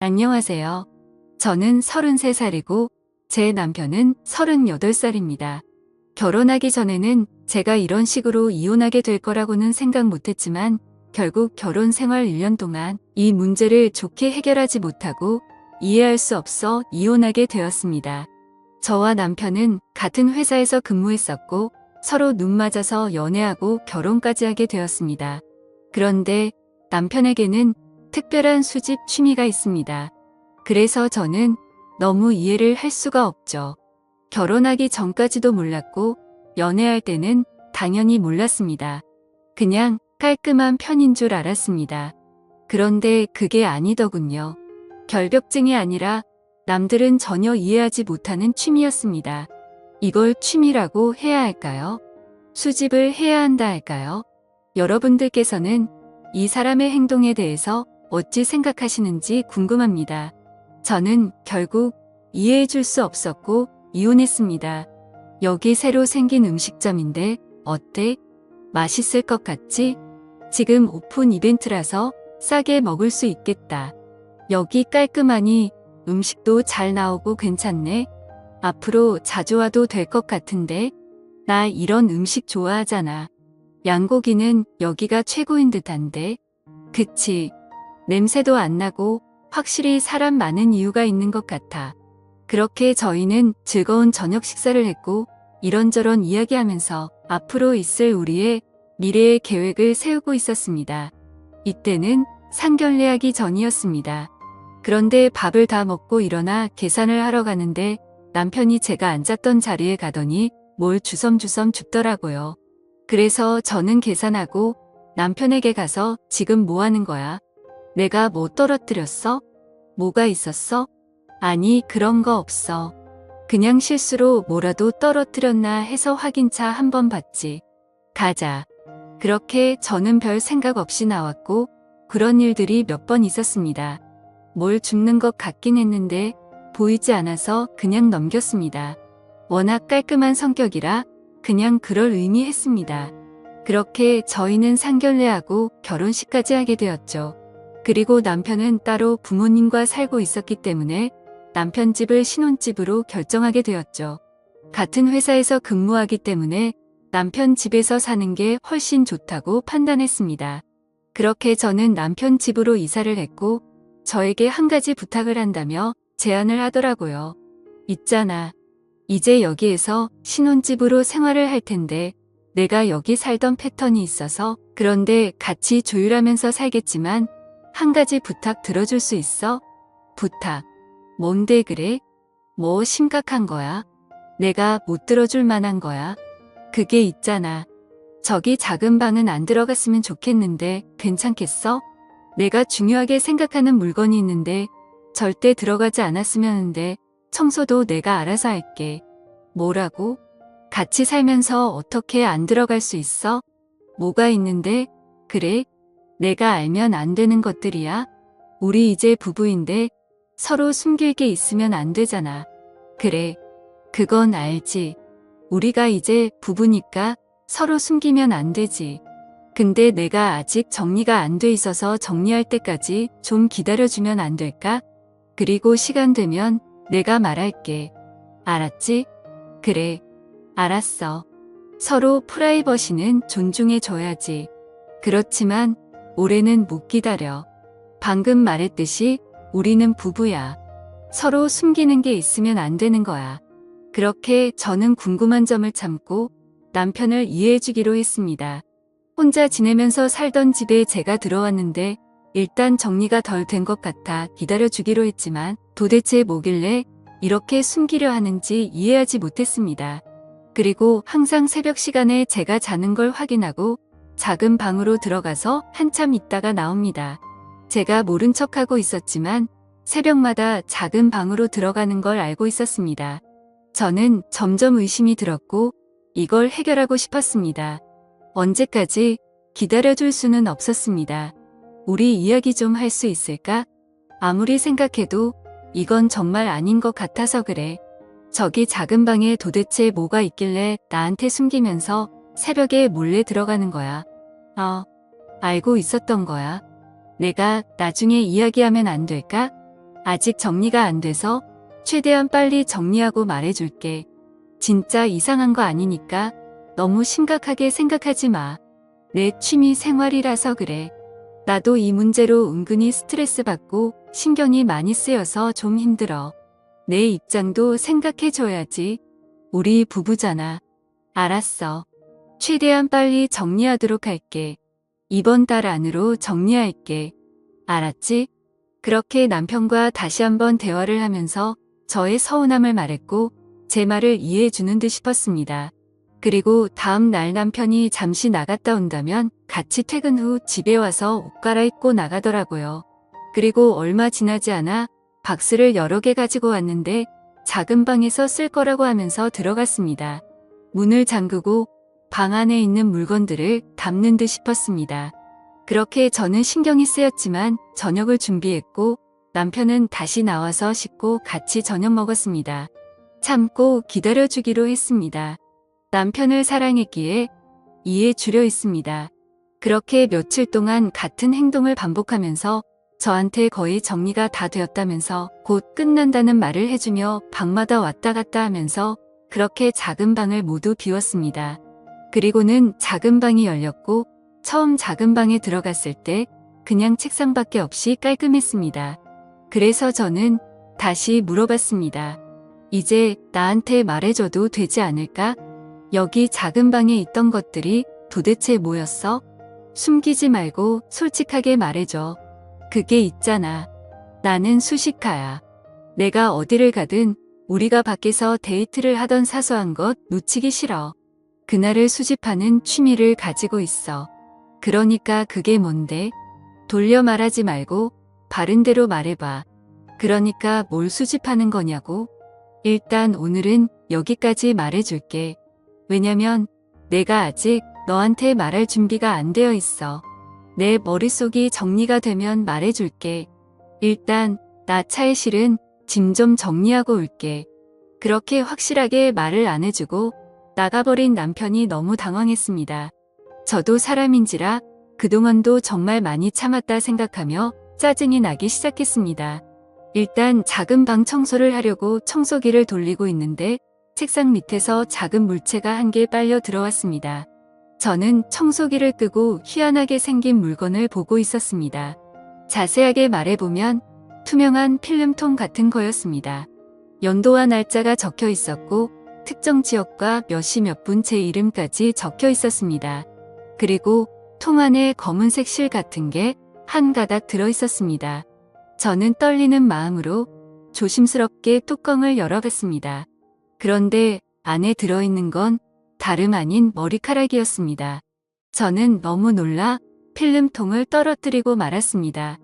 안녕하세요. 저는 33살이고 제 남편은 38살입니다. 결혼하기 전에는 제가 이런 식으로 이혼하게 될 거라고는 생각 못했지만 결국 결혼 생활 1년 동안 이 문제를 좋게 해결하지 못하고 이해할 수 없어 이혼하게 되었습니다. 저와 남편은 같은 회사에서 근무했었고 서로 눈 맞아서 연애하고 결혼까지 하게 되었습니다. 그런데 남편에게는 특별한 수집 취미가 있습니다. 그래서 저는 너무 이해를 할 수가 없죠. 결혼하기 전까지도 몰랐고 연애할 때는 당연히 몰랐습니다. 그냥 깔끔한 편인 줄 알았습니다. 그런데 그게 아니더군요. 결벽증이 아니라 남들은 전혀 이해하지 못하는 취미였습니다. 이걸 취미라고 해야 할까요? 수집을 해야 한다 할까요? 여러분들께서는 이 사람의 행동에 대해서 어찌 생각하시는지 궁금합니다. 저는 결국 이해해 줄 수 없었고 이혼했습니다. 여기 새로 생긴 음식점인데 어때? 맛있을 것 같지? 지금 오픈 이벤트라서 싸게 먹을 수 있겠다. 여기 깔끔하니 음식도 잘 나오고 괜찮네. 앞으로 자주 와도 될 것 같은데. 나 이런 음식 좋아하잖아. 양고기는 여기가 최고인 듯한데. 그치. 냄새도 안 나고 확실히 사람 많은 이유가 있는 것 같아. 그렇게 저희는 즐거운 저녁 식사를 했고 이런저런 이야기하면서 앞으로 있을 우리의 미래의 계획을 세우고 있었습니다. 이때는 상견례하기 전이었습니다. 그런데 밥을 다 먹고 일어나 계산을 하러 가는데 남편이 제가 앉았던 자리에 가더니 뭘 주섬주섬 줍더라고요. 그래서 저는 계산하고 남편에게 가서 지금 뭐 하는 거야? 내가 뭐 떨어뜨렸어? 뭐가 있었어? 아니, 그런 거 없어. 그냥 실수로 뭐라도 떨어뜨렸나 해서 확인차 한번 봤지. 가자. 그렇게 저는 별 생각 없이 나왔고 그런 일들이 몇 번 있었습니다. 뭘 줍는 것 같긴 했는데 보이지 않아서 그냥 넘겼습니다. 워낙 깔끔한 성격이라 그냥 그럴 의미 했습니다. 그렇게 저희는 상견례하고 결혼식까지 하게 되었죠. 그리고 남편은 따로 부모님과 살고 있었기 때문에 남편 집을 신혼집으로 결정하게 되었죠. 같은 회사에서 근무하기 때문에 남편 집에서 사는 게 훨씬 좋다고 판단했습니다. 그렇게 저는 남편 집으로 이사를 했고 저에게 한 가지 부탁을 한다며 제안을 하더라고요. 있잖아. 이제 여기에서 신혼집으로 생활을 할 텐데 내가 여기 살던 패턴이 있어서 그런데 같이 조율하면서 살겠지만 한 가지 부탁 들어줄 수 있어? 부탁. 뭔데 그래? 뭐 심각한 거야? 내가 못 들어줄 만한 거야? 그게 있잖아. 저기 작은 방은 안 들어갔으면 좋겠는데 괜찮겠어? 내가 중요하게 생각하는 물건이 있는데 절대 들어가지 않았으면 하는데 청소도 내가 알아서 할게. 뭐라고? 같이 살면서 어떻게 안 들어갈 수 있어? 뭐가 있는데? 그래? 내가 알면 안 되는 것들이야? 우리 이제 부부인데 서로 숨길 게 있으면 안 되잖아. 그래. 그건 알지. 우리가 이제 부부니까 서로 숨기면 안 되지. 근데 내가 아직 정리가 안 돼 있어서 정리할 때까지 좀 기다려주면 안 될까? 그리고 시간 되면 내가 말할게. 알았지? 그래. 알았어. 서로 프라이버시는 존중해줘야지. 그렇지만 올해는 못 기다려. 방금 말했듯이 우리는 부부야. 서로 숨기는 게 있으면 안 되는 거야. 그렇게 저는 궁금한 점을 참고 남편을 이해해주기로 했습니다. 혼자 지내면서 살던 집에 제가 들어왔는데 일단 정리가 덜 된 것 같아 기다려주기로 했지만 도대체 뭐길래 이렇게 숨기려 하는지 이해하지 못했습니다. 그리고 항상 새벽 시간에 제가 자는 걸 확인하고 작은 방으로 들어가서 한참 있다가 나옵니다. 제가 모른 척하고 있었지만 새벽마다 작은 방으로 들어가는 걸 알고 있었습니다. 저는 점점 의심이 들었고 이걸 해결하고 싶었습니다. 언제까지 기다려줄 수는 없었습니다. 우리 이야기 좀 할 수 있을까? 아무리 생각해도 이건 정말 아닌 것 같아서 그래. 저기 작은 방에 도대체 뭐가 있길래 나한테 숨기면서 새벽에 몰래 들어가는 거야. 알고 있었던 거야. 내가 나중에 이야기하면 안 될까? 아직 정리가 안 돼서 최대한 빨리 정리하고 말해줄게. 진짜 이상한 거 아니니까 너무 심각하게 생각하지 마. 내 취미 생활이라서 그래. 나도 이 문제로 은근히 스트레스 받고 신경이 많이 쓰여서 좀 힘들어. 내 입장도 생각해줘야지. 우리 부부잖아. 알았어. 최대한 빨리 정리하도록 할게. 이번 달 안으로 정리할게. 알았지? 그렇게 남편과 다시 한번 대화를 하면서 저의 서운함을 말했고 제 말을 이해해 주는 듯 싶었습니다. 그리고 다음 날 남편이 잠시 나갔다 온다면 같이 퇴근 후 집에 와서 옷 갈아입고 나가더라고요. 그리고 얼마 지나지 않아 박스를 여러 개 가지고 왔는데 작은 방에서 쓸 거라고 하면서 들어갔습니다. 문을 잠그고 방 안에 있는 물건들을 담는 듯 싶었습니다. 그렇게 저는 신경이 쓰였지만 저녁을 준비했고 남편은 다시 나와서 씻고 같이 저녁 먹었습니다. 참고 기다려주기로 했습니다. 남편을 사랑했기에 이해해 주려 했습니다. 그렇게 며칠 동안 같은 행동을 반복하면서 저한테 거의 정리가 다 되었다면서 곧 끝난다는 말을 해주며 방마다 왔다 갔다 하면서 그렇게 작은 방을 모두 비웠습니다. 그리고는 작은 방이 열렸고 처음 작은 방에 들어갔을 때 그냥 책상밖에 없이 깔끔했습니다. 그래서 저는 다시 물어봤습니다. 이제 나한테 말해줘도 되지 않을까? 여기 작은 방에 있던 것들이 도대체 뭐였어? 숨기지 말고 솔직하게 말해줘. 그게 있잖아. 나는 수식하야. 내가 어디를 가든 우리가 밖에서 데이트를 하던 사소한 것 놓치기 싫어. 그날을 수집하는 취미를 가지고 있어. 그러니까 그게 뭔데? 돌려 말하지 말고 바른 대로 말해봐. 그러니까 뭘 수집하는 거냐고? 일단 오늘은 여기까지 말해줄게. 왜냐면 내가 아직 너한테 말할 준비가 안 되어 있어. 내 머릿속이 정리가 되면 말해줄게. 일단 나 차에 실은 짐 좀 정리하고 올게. 그렇게 확실하게 말을 안 해주고 나가버린 남편이 너무 당황했습니다. 저도 사람인지라 그동안도 정말 많이 참았다 생각하며 짜증이 나기 시작했습니다. 일단 작은 방 청소를 하려고 청소기를 돌리고 있는데 책상 밑에서 작은 물체가 한 개 빨려 들어왔습니다. 저는 청소기를 끄고 희한하게 생긴 물건을 보고 있었습니다. 자세하게 말해보면 투명한 필름통 같은 거였습니다. 연도와 날짜가 적혀 있었고 특정 지역과 몇 시 몇 분 제 이름까지 적혀 있었습니다. 그리고 통 안에 검은색 실 같은 게 한 가닥 들어 있었습니다. 저는 떨리는 마음으로 조심스럽게 뚜껑을 열어봤습니다. 그런데 안에 들어있는 건 다름 아닌 머리카락이었습니다. 저는 너무 놀라 필름통을 떨어뜨리고 말았습니다.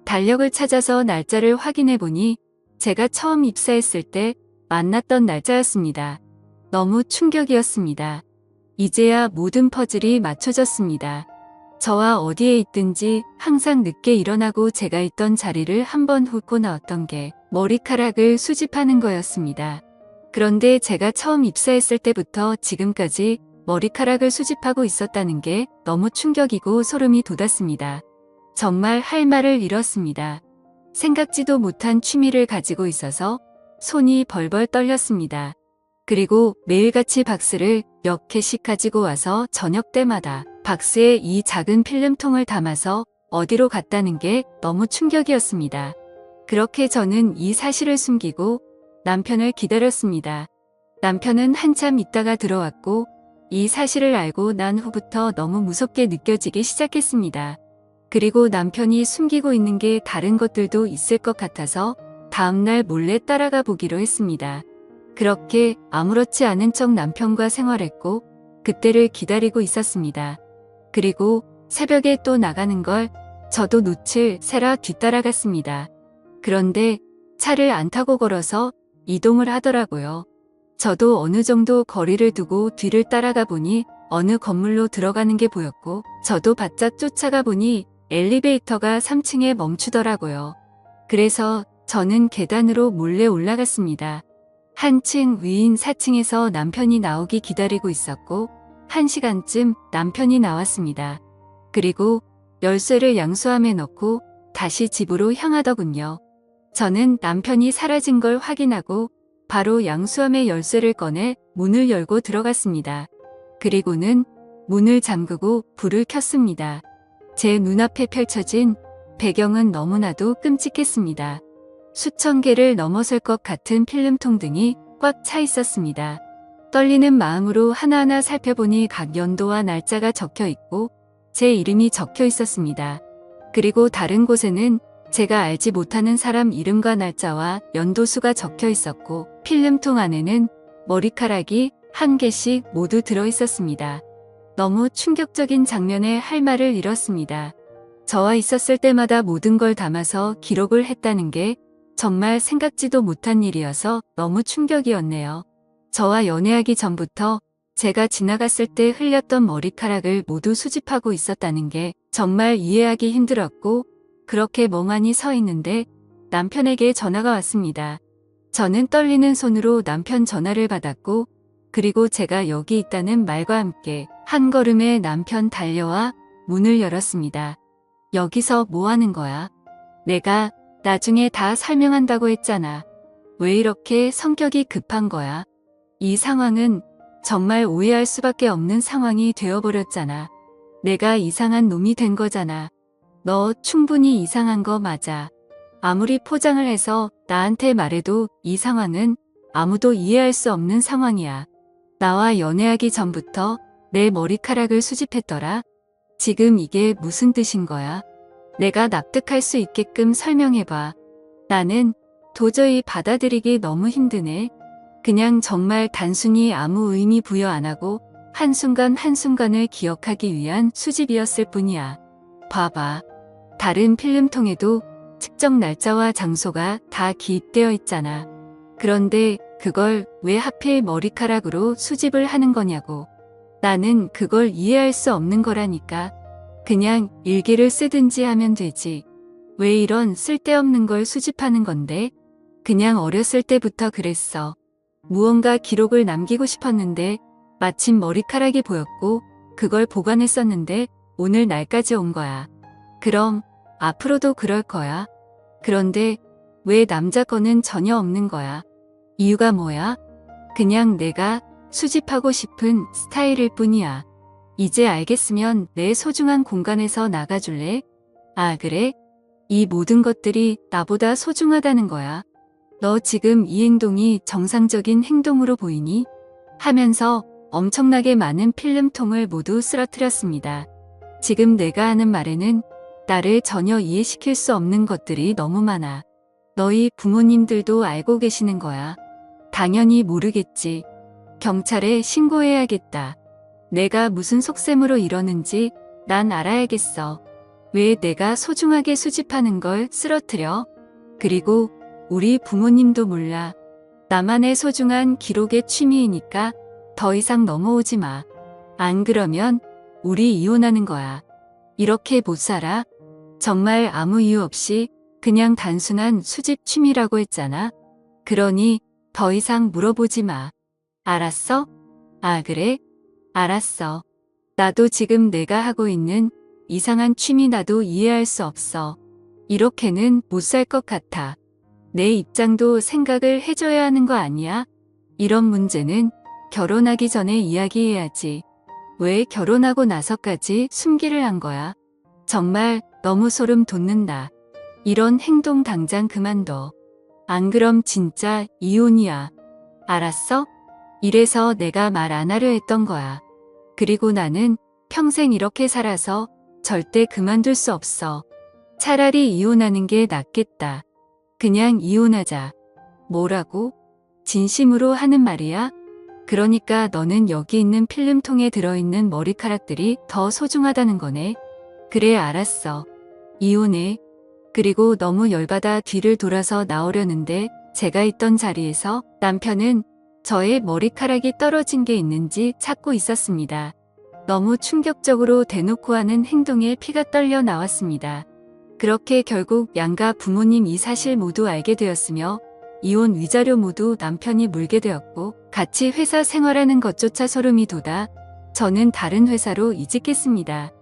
달력을 찾아서 날짜를 확인해 보니 제가 처음 입사했을 때 만났던 날짜였습니다. 너무 충격이었습니다. 이제야 모든 퍼즐이 맞춰졌습니다. 저와 어디에 있든지 항상 늦게 일어나고 제가 있던 자리를 한번 훑고 나왔던 게 머리카락을 수집하는 거였습니다. 그런데 제가 처음 입사했을 때부터 지금까지 머리카락을 수집하고 있었다는 게 너무 충격이고 소름이 돋았습니다. 정말 할 말을 잃었습니다. 생각지도 못한 취미를 가지고 있어서 손이 벌벌 떨렸습니다. 그리고 매일같이 박스를 몇 개씩 가지고 와서 저녁 때마다 박스에 이 작은 필름통을 담아서 어디로 갔다는 게 너무 충격이었습니다. 그렇게 저는 이 사실을 숨기고 남편을 기다렸습니다. 남편은 한참 있다가 들어왔고 이 사실을 알고 난 후부터 너무 무섭게 느껴지기 시작했습니다. 그리고 남편이 숨기고 있는 게 다른 것들도 있을 것 같아서 다음날 몰래 따라가 보기로 했습니다. 그렇게 아무렇지 않은 척 남편과 생활했고 그때를 기다리고 있었습니다. 그리고 새벽에 또 나가는 걸 저도 놓칠 새라 뒤따라갔습니다. 그런데 차를 안 타고 걸어서 이동을 하더라고요. 저도 어느 정도 거리를 두고 뒤를 따라가 보니 어느 건물로 들어가는 게 보였고 저도 바짝 쫓아가 보니 엘리베이터가 3층에 멈추더라고요. 그래서 저는 계단으로 몰래 올라갔습니다. 한층 위인 4층에서 남편이 나오기 기다리고 있었고 1시간쯤 남편이 나왔습니다. 그리고 열쇠를 양수함에 넣고 다시 집으로 향하더군요. 저는 남편이 사라진 걸 확인하고 바로 양수함의 열쇠를 꺼내 문을 열고 들어갔습니다. 그리고는 문을 잠그고 불을 켰습니다. 제 눈앞에 펼쳐진 배경은 너무나도 끔찍했습니다. 수천 개를 넘어설 것 같은 필름통 등이 꽉 차 있었습니다. 떨리는 마음으로 하나하나 살펴보니 각 연도와 날짜가 적혀 있고 제 이름이 적혀 있었습니다. 그리고 다른 곳에는 제가 알지 못하는 사람 이름과 날짜와 연도수가 적혀 있었고 필름통 안에는 머리카락이 한 개씩 모두 들어 있었습니다. 너무 충격적인 장면에 할 말을 잃었습니다. 저와 있었을 때마다 모든 걸 담아서 기록을 했다는 게 정말 생각지도 못한 일이어서 너무 충격이었네요. 저와 연애하기 전부터 제가 지나갔을 때 흘렸던 머리카락을 모두 수집하고 있었다는 게 정말 이해하기 힘들었고 그렇게 멍하니 서 있는데 남편에게 전화가 왔습니다. 저는 떨리는 손으로 남편 전화를 받았고 그리고 제가 여기 있다는 말과 함께 한 걸음에 남편 달려와 문을 열었습니다. 여기서 뭐 하는 거야? 내가 나중에 다 설명한다고 했잖아. 왜 이렇게 성격이 급한 거야? 이 상황은 정말 오해할 수밖에 없는 상황이 되어버렸잖아. 내가 이상한 놈이 된 거잖아. 너 충분히 이상한 거 맞아. 아무리 포장을 해서 나한테 말해도 이 상황은 아무도 이해할 수 없는 상황이야. 나와 연애하기 전부터 내 머리카락을 수집했더라. 지금 이게 무슨 뜻인 거야? 내가 납득할 수 있게끔 설명해봐. 나는 도저히 받아들이기 너무 힘드네. 그냥 정말 단순히 아무 의미 부여 안 하고 한순간 한순간을 기억하기 위한 수집이었을 뿐이야. 봐봐. 다른 필름통에도 측정 날짜와 장소가 다 기입되어 있잖아. 그런데 그걸 왜 하필 머리카락으로 수집을 하는 거냐고. 나는 그걸 이해할 수 없는 거라니까. 그냥 일기를 쓰든지 하면 되지. 왜 이런 쓸데없는 걸 수집하는 건데? 그냥 어렸을 때부터 그랬어. 무언가 기록을 남기고 싶었는데 마침 머리카락이 보였고 그걸 보관했었는데 오늘 날까지 온 거야. 그럼 앞으로도 그럴 거야. 그런데 왜 남자 거는 전혀 없는 거야? 이유가 뭐야? 그냥 내가 수집하고 싶은 스타일일 뿐이야. 이제 알겠으면 내 소중한 공간에서 나가줄래? 아, 그래? 이 모든 것들이 나보다 소중하다는 거야. 너 지금 이 행동이 정상적인 행동으로 보이니? 하면서 엄청나게 많은 필름통을 모두 쓰러뜨렸습니다. 지금 내가 하는 말에는 나를 전혀 이해시킬 수 없는 것들이 너무 많아. 너희 부모님들도 알고 계시는 거야. 당연히 모르겠지. 경찰에 신고해야겠다. 내가 무슨 속셈으로 이러는지 난 알아야겠어. 왜 내가 소중하게 수집하는 걸 쓰러뜨려? 그리고 우리 부모님도 몰라. 나만의 소중한 기록의 취미이니까 더 이상 넘어오지 마. 안 그러면 우리 이혼하는 거야. 이렇게 못 살아? 정말 아무 이유 없이 그냥 단순한 수집 취미라고 했잖아. 그러니 더 이상 물어보지 마. 알았어? 아, 그래? 알았어. 나도 지금 내가 하고 있는 이상한 취미 나도 이해할 수 없어. 이렇게는 못 살 것 같아. 내 입장도 생각을 해줘야 하는 거 아니야? 이런 문제는 결혼하기 전에 이야기해야지. 왜 결혼하고 나서까지 숨기를 한 거야? 정말 너무 소름 돋는다. 이런 행동 당장 그만둬. 안 그럼 진짜 이혼이야. 알았어? 이래서 내가 말 안 하려 했던 거야. 그리고 나는 평생 이렇게 살아서 절대 그만둘 수 없어. 차라리 이혼하는 게 낫겠다. 그냥 이혼하자. 뭐라고? 진심으로 하는 말이야? 그러니까 너는 여기 있는 필름통에 들어있는 머리카락들이 더 소중하다는 거네. 그래, 알았어. 이혼해. 그리고 너무 열받아 뒤를 돌아서 나오려는데 제가 있던 자리에서 남편은 저의 머리카락이 떨어진 게 있는지 찾고 있었습니다. 너무 충격적으로 대놓고 하는 행동에 피가 떨려 나왔습니다. 그렇게 결국 양가 부모님 이 사실 모두 알게 되었으며 이혼 위자료 모두 남편이 물게 되었고 같이 회사 생활하는 것조차 소름이 돋아 저는 다른 회사로 이직했습니다.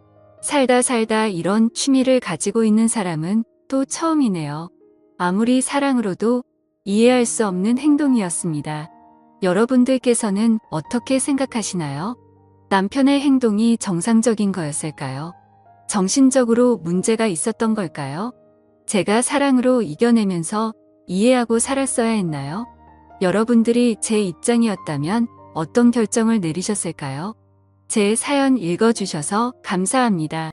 살다 살다 이런 취미를 가지고 있는 사람은 또 처음이네요. 아무리 사랑으로도 이해할 수 없는 행동이었습니다. 여러분들께서는 어떻게 생각하시나요? 남편의 행동이 정상적인 거였을까요? 정신적으로 문제가 있었던 걸까요? 제가 사랑으로 이겨내면서 이해하고 살았어야 했나요? 여러분들이 제 입장이었다면 어떤 결정을 내리셨을까요? 제 사연 읽어주셔서 감사합니다.